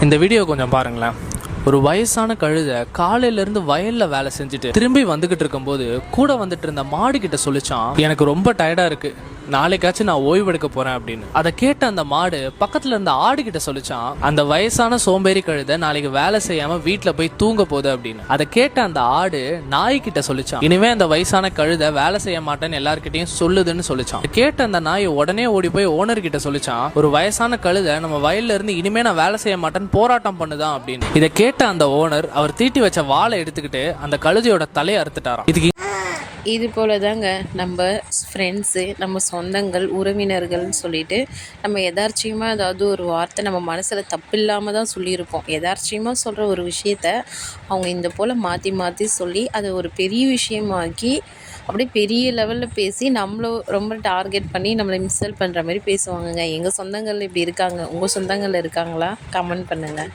இந்த வீடியோ கொஞ்சம் பாருங்களேன். ஒரு வயசான கழுதை காலையிலேருந்து வயலில் வேலை செஞ்சுட்டு திரும்பி வந்துக்கிட்டு இருக்கும்போது கூட வந்துட்டு இருந்த மாடு கிட்ட சொல்லிச்சான், எனக்கு ரொம்ப டயர்டாக இருக்குது, நாளைக்காச்சும் நான் ஓய்வெடுக்க போகிறேன் அப்படின்னு. அதை கேட்ட அந்த மாடு பக்கத்தில் இருந்த ஆடு கிட்ட சொல்லிச்சான், அந்த வயசான சோம்பேறி கழுதை நாளைக்கு வேலை செய்யாமல் வீட்டில் போய் தூங்க போகுது அப்படின்னு. அதை கேட்ட அந்த ஆடு நாய்கிட்ட சொல்லிச்சான், இனிமே அந்த வயசான கழுதை வேலை செய்ய மாட்டேன்னு எல்லார்கிட்டையும் சொல்லுதுன்னு சொல்லிச்சான். கேட்ட அந்த நாய் உடனே ஓடி போய் ஓனர் கிட்ட சொல்லிச்சான், ஒரு வயசான கழுதை நம்ம வயல்ல இருந்து இனிமே நான் வேலை செய்ய மாட்டேன்னு போராட்டம் பண்ணுதான் அப்படின்னு. இதை கேட்ட அந்த ஓனர் அவர் தீட்டி வச்ச வாளை எடுத்துக்கிட்டு அந்த கழுதையோட தலையை அறுத்துட்டாராம். இது போல தாங்க நம்ம ஃப்ரெண்ட்ஸு, நம்ம சொந்தங்கள், உறவினர்கள்னு சொல்லிட்டு நம்ம எதார்ச்சியமாக ஏதாவது ஒரு வார்த்தை நம்ம மனசில் தப்பில்லாமல் தான் சொல்லியிருப்போம். எதார்ச்சியமாக சொல்கிற ஒரு விஷயத்த அவங்க இந்த போல் மாற்றி மாற்றி சொல்லி அதை ஒரு பெரிய விஷயமாக்கி அப்படியே பெரிய லெவலில் பேசி நம்மளை ரொம்ப டார்கெட் பண்ணி நம்மளை இன்சல்ட் பண்ணுற மாதிரி பேசுவாங்கங்க. எங்கள் சொந்தங்கள் இப்படி இருக்காங்க. உங்கள் சொந்தங்கள் இருக்காங்களா? கமெண்ட் பண்ணுங்கள்.